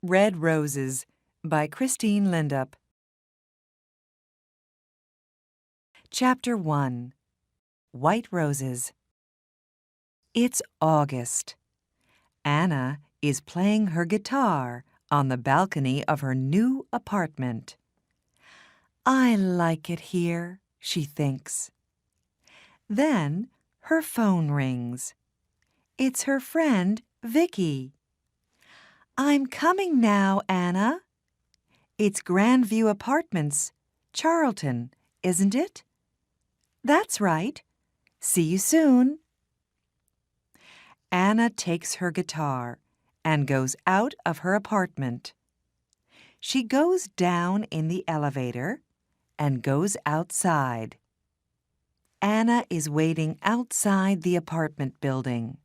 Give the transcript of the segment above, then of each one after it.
Red Roses by Christine Lindup. Chapter 1. White Roses. It's August. Anna is playing her guitar on the balcony of her new apartment. I like it here, she thinks. Then her phone rings. It's her friend, Vicky. I'm coming now, Anna. It's Grandview Apartments, Charlton, isn't it? That's right. See you soon. Anna takes her guitar and goes out of her apartment. She goes down in the elevator and goes outside. Anna is waiting outside the apartment building.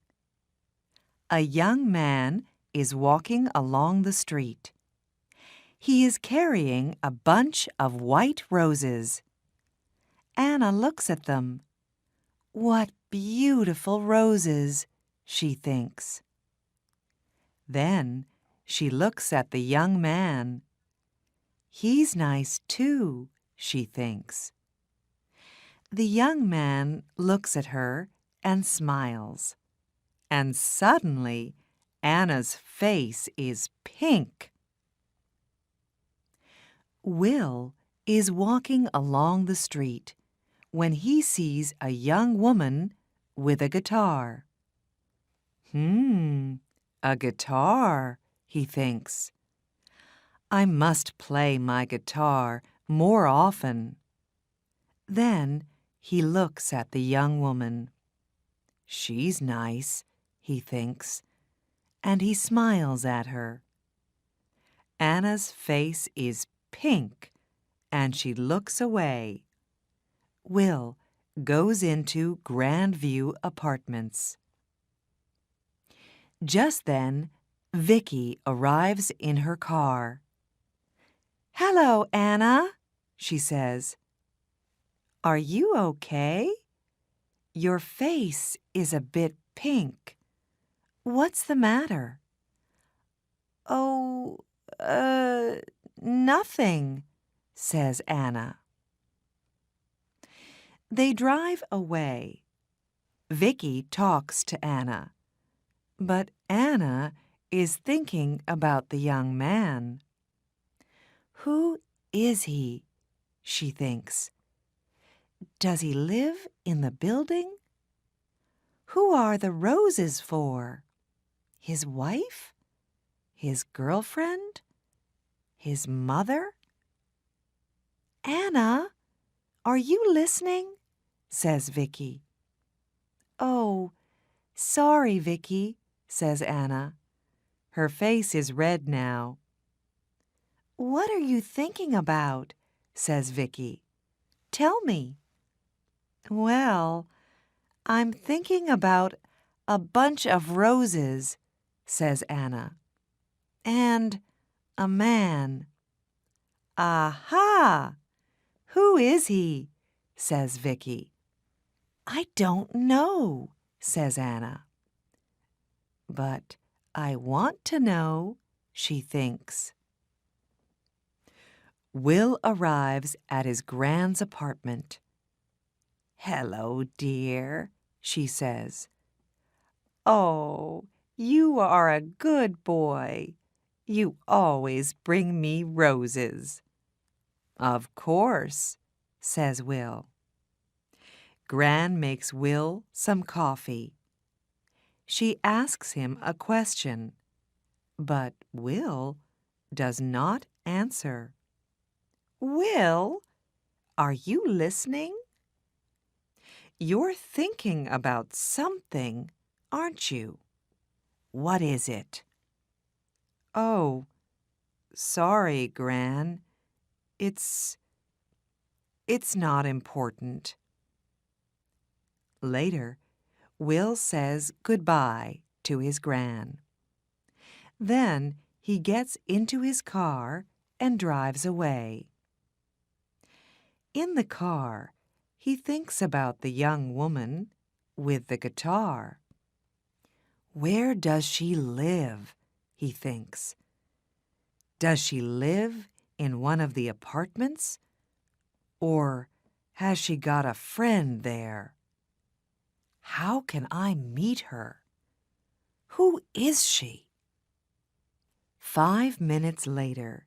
A young man is walking along the street. He is carrying a bunch of white roses. Anna looks at them. What beautiful roses, she thinks. Then she looks at the young man. He's nice too, she thinks. The young man looks at her and smiles. And suddenly, Anna's face is pink. Will is walking along the street when he sees a young woman with a guitar. A guitar, he thinks. I must play my guitar more often. Then he looks at the young woman. She's nice, he thinks, and he smiles at her. Anna's face is pink, and she looks away. Will goes into Grandview Apartments. Just then, Vicky arrives in her car. Hello, Anna, she says. Are you okay? Your face is a bit pink. What's the matter? Oh, nothing, says Anna. They drive away. Vicky talks to Anna, but Anna is thinking about the young man. Who is he? She thinks. Does he live in the building? Who are the roses for? His wife? His girlfriend? His mother? Anna, are you listening? Says Vicky. Oh, sorry, Vicky, says Anna. Her face is red now. What are you thinking about? Says Vicky. Tell me. Well, I'm thinking about a bunch of roses, says Anna. And a man. Aha! Who is he? Says Vicky. I don't know, says Anna. But I want to know, she thinks. Will arrives at his grand's apartment. Hello, dear, she says. Oh, you are a good boy. You always bring me roses. Of course, says Will. Gran makes Will some coffee. She asks him a question, but Will does not answer. Will, are you listening? You're thinking about something, aren't you? What is it? Oh, sorry, Gran. It's not important. Later, Will says goodbye to his Gran. Then he gets into his car and drives away. In the car, he thinks about the young woman with the guitar. Where does she live? He thinks. Does she live in one of the apartments? Or has she got a friend there? How can I meet her? Who is she? 5 minutes later,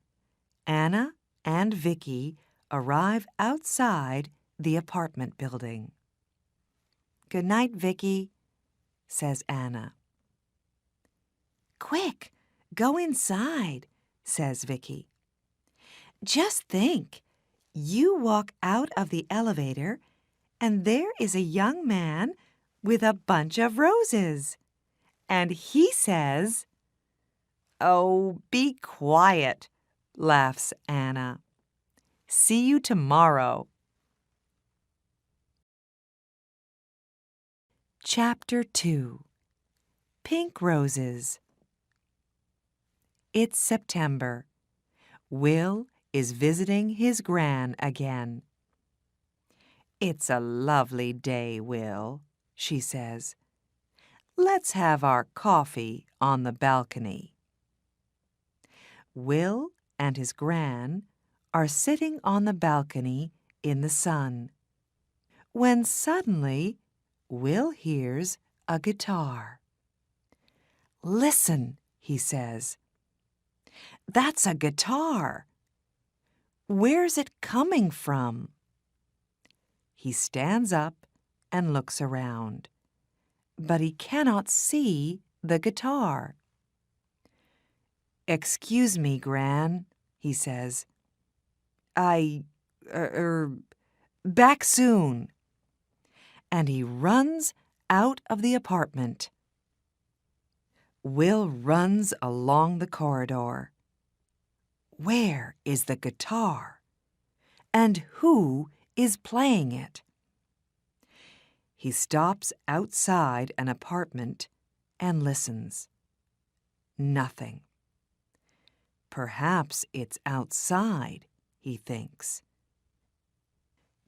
Anna and Vicky arrive outside the apartment building. "Good night, Vicky," says Anna. "Quick, go inside," says Vicky. "Just think, you walk out of the elevator and there is a young man with a bunch of roses. And he says—" "Oh, be quiet," laughs Anna. "See you tomorrow." Chapter 2. Pink Roses. It's September. Will is visiting his gran again. "It's a lovely day, Will," she says. "Let's have our coffee on the balcony." Will and his gran are sitting on the balcony in the sun, when suddenly Will hears a guitar. "Listen," he says. "That's a guitar. Where's it coming from?" He stands up and looks around, but he cannot see the guitar. "Excuse me, Gran," he says. Back soon." And he runs out of the apartment. Will runs along the corridor. Where is the guitar? And who is playing it? He stops outside an apartment and listens. Nothing. Perhaps it's outside, he thinks.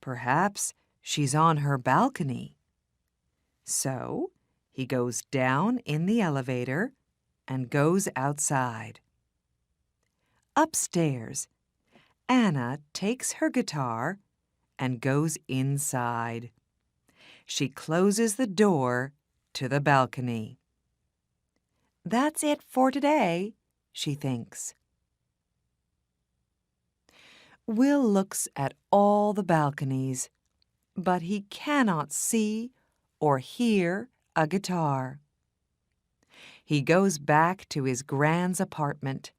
Perhaps she's on her balcony. So he goes down in the elevator and goes outside. Upstairs, Anna takes her guitar and goes inside. She closes the door to the balcony. That's it for today, she thinks. Will looks at all the balconies, but he cannot see or hear a guitar. He goes back to his gran's apartment.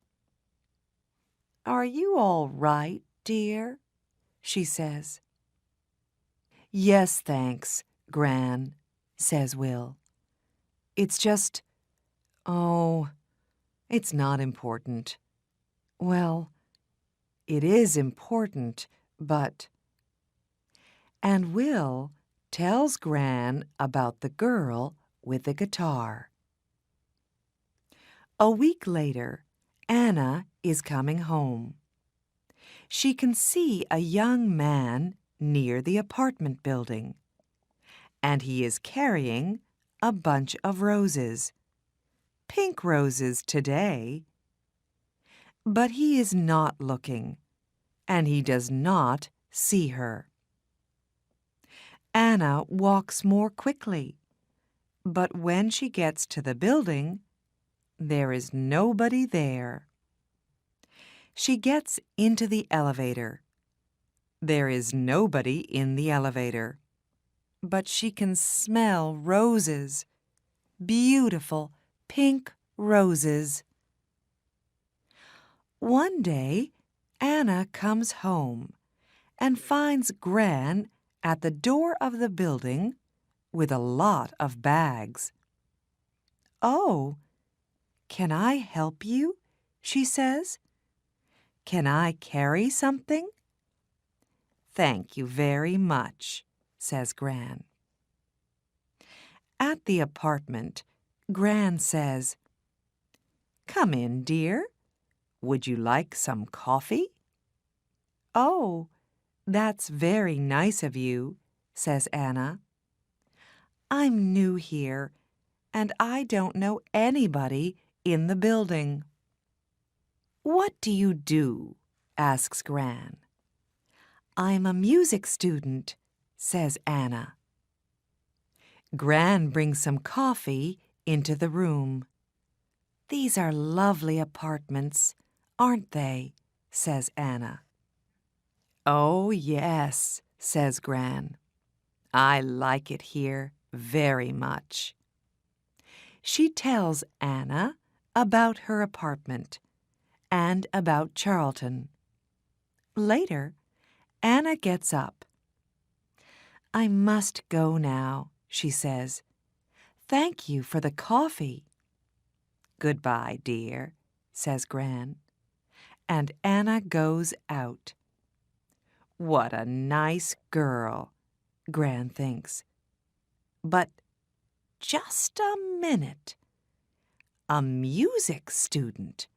"Are you all right, dear?" she says. "Yes, thanks, Gran," says Will. "It's just, it's not important." "Well, it is important, but—" And Will tells Gran about the girl with the guitar. A week later, Anna is coming home. She can see a young man near the apartment building, and he is carrying a bunch of roses. Pink roses today. But he is not looking, and he does not see her. Anna walks more quickly, but when she gets to the building, there is nobody there. She gets into the elevator. There is nobody in the elevator, but she can smell roses, beautiful pink roses. One day, Anna comes home and finds Gran at the door of the building with a lot of bags. "Oh, can I help you?" she says. "Can I carry something?" "Thank you very much," says Gran. At the apartment, Gran says, "Come in, dear. Would you like some coffee?" "Oh, that's very nice of you," says Anna. "I'm new here, and I don't know anybody in the building." "What do you do?" asks Gran. "I'm a music student," says Anna. Gran brings some coffee into the room. "These are lovely apartments, aren't they?" says Anna. "Oh, yes," says Gran. "I like it here very much." She tells Anna about her apartment and about Charlton. Later, Anna gets up. "I must go now," she says. "Thank you for the coffee." "Goodbye, dear," says Gran. And Anna goes out. What a nice girl, Gran thinks. But just a minute. A music student.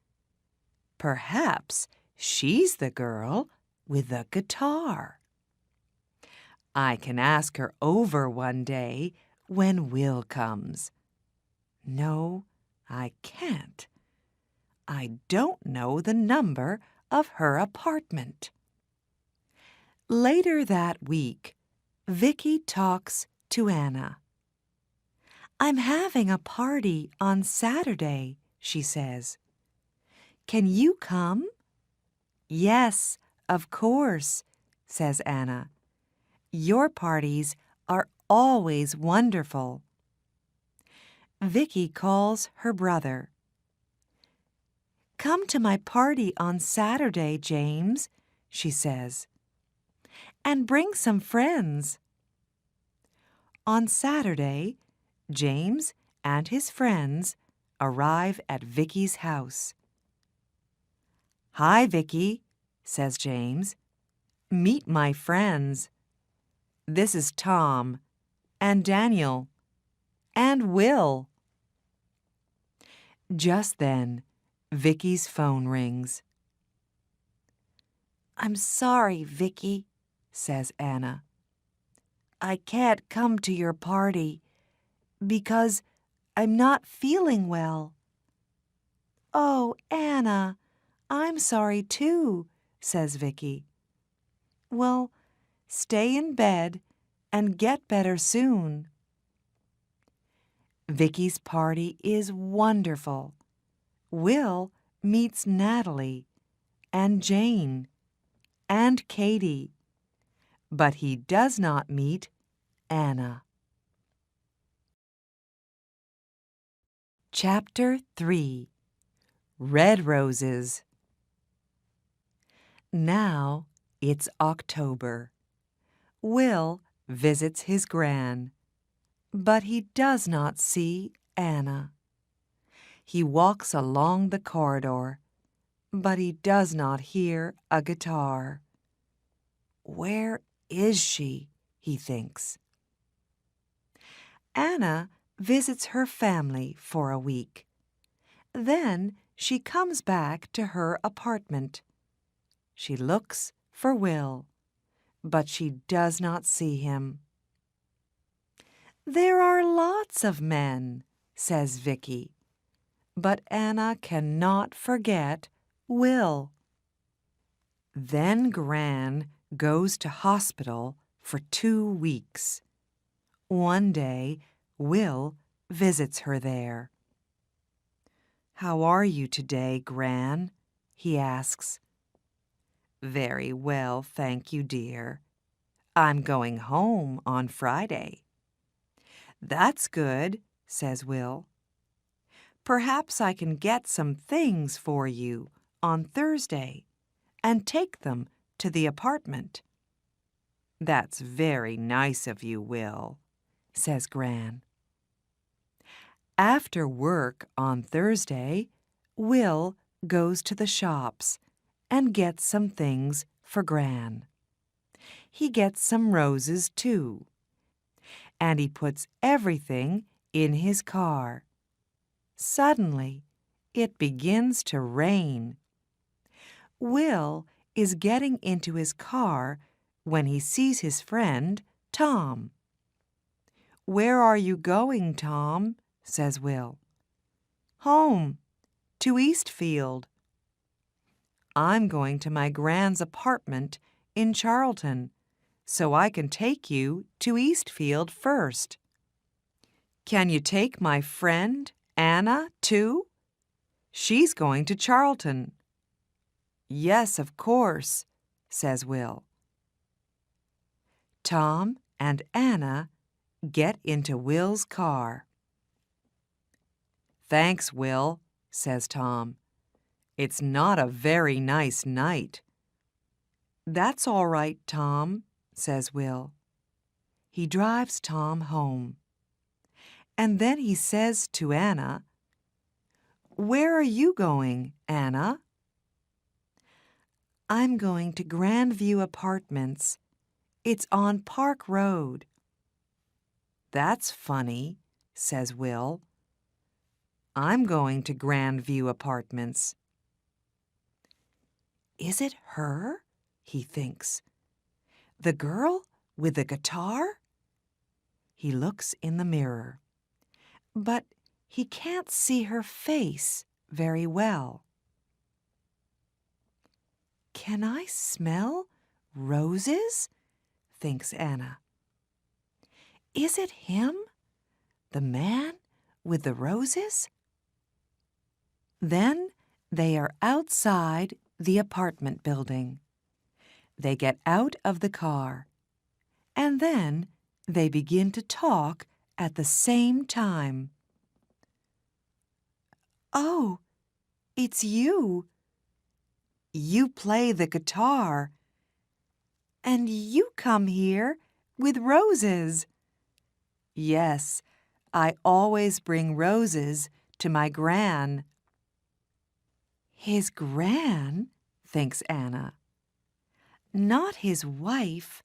Perhaps she's the girl with the guitar. I can ask her over one day when Will comes. No, I can't. I don't know the number of her apartment. Later that week, Vicky talks to Anna. "I'm having a party on Saturday," she says. "Can you come?" "Yes, of course," says Anna. "Your parties are always wonderful." Vicky calls her brother. "Come to my party on Saturday, James," she says. "And bring some friends." On Saturday, James and his friends arrive at Vicky's house. "Hi, Vicky," says James. "Meet my friends. This is Tom and Daniel and Will." Just then, Vicky's phone rings. "I'm sorry, Vicky," says Anna. "I can't come to your party because I'm not feeling well." "Oh, Anna, I'm sorry too," says Vicky. "Well, stay in bed and get better soon." Vicky's party is wonderful. Will meets Natalie and Jane and Katie, but he does not meet Anna. Chapter 3. Red Roses. Now it's October. Will visits his gran, but he does not see Anna. He walks along the corridor, but he does not hear a guitar. Where is she? He thinks. Anna visits her family for a week. Then she comes back to her apartment. She looks for Will, but she does not see him. "There are lots of men," says Vicky, but Anna cannot forget Will. Then Gran goes to hospital for 2 weeks. One day, Will visits her there. "How are you today, Gran?" he asks. "Very well, thank you, dear. I'm going home on Friday." "That's good," says Will. "Perhaps I can get some things for you on Thursday and take them to the apartment." "That's very nice of you, Will," says Gran. After work on Thursday, Will goes to the shops and gets some things for Gran. He gets some roses, too, and he puts everything in his car. Suddenly, it begins to rain. Will is getting into his car when he sees his friend, Tom. "Where are you going, Tom?" says Will. "Home, to Eastfield." I'm going to my Gran's apartment in Charlton, so I can take you to Eastfield first. Can you take my friend Anna, too? She's going to Charlton. Yes, of course, says Will. Tom and Anna get into Will's car. Thanks, Will, says Tom. It's not a very nice night. That's all right, Tom, says Will. He drives Tom home. And then he says to Anna, "Where are you going, Anna?" "I'm going to Grandview Apartments. It's on Park Road." "That's funny," says Will. "I'm going to Grandview Apartments." Is it her? He thinks. The girl with the guitar? He looks in the mirror, but he can't see her face very well. Can I smell roses? Thinks Anna. Is it him, the man with the roses? Then they are outside the apartment building. They get out of the car, and then they begin to talk at the same time. "Oh, it's you. You play the guitar, and you come here with roses." "Yes, I always bring roses to my Gran." His Gran, thinks Anna. Not his wife,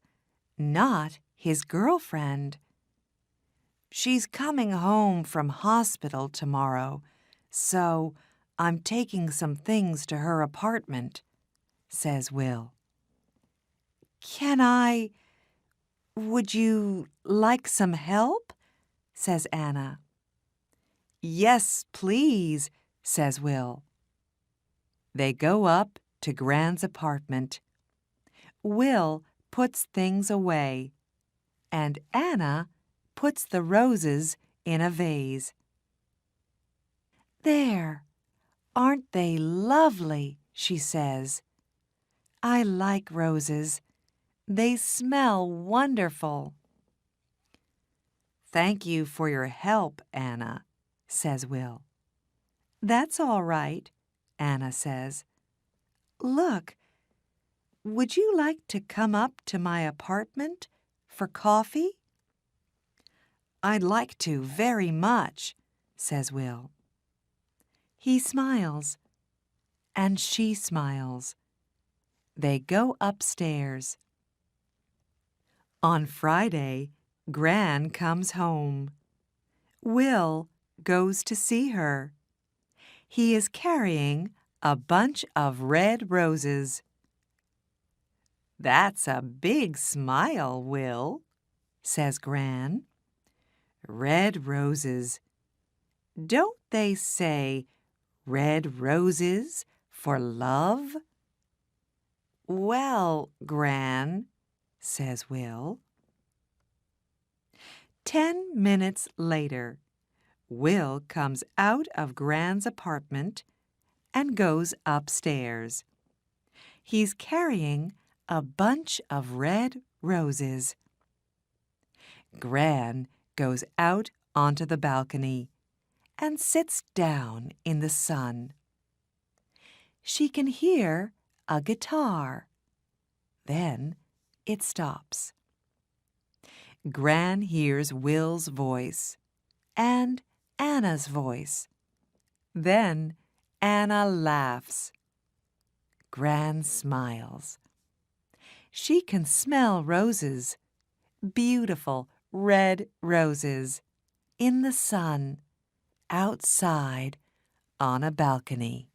not his girlfriend. She's coming home from hospital tomorrow, so I'm taking some things to her apartment, says Will. Would you like some help? Says Anna. Yes, please, says Will. They go up to Gran's apartment. Will puts things away, and Anna puts the roses in a vase. "There, aren't they lovely?" she says. "I like roses. They smell wonderful." "Thank you for your help, Anna," says Will. "That's all right," Anna says. "Look, would you like to come up to my apartment for coffee?" "I'd like to very much," says Will. He smiles, and she smiles. They go upstairs. On Friday, Gran comes home. Will goes to see her. He is carrying a bunch of red roses. "That's a big smile, Will," says Gran. Red roses. Don't they say red roses for love? "Well, Gran," says Will. 10 minutes later, Will comes out of Gran's apartment and goes upstairs. He's carrying a bunch of red roses. Gran goes out onto the balcony and sits down in the sun. She can hear a guitar. Then it stops. Gran hears Will's voice and Anna's voice. Then Anna laughs. Gran smiles. She can smell roses, beautiful red roses, in the sun, outside on a balcony.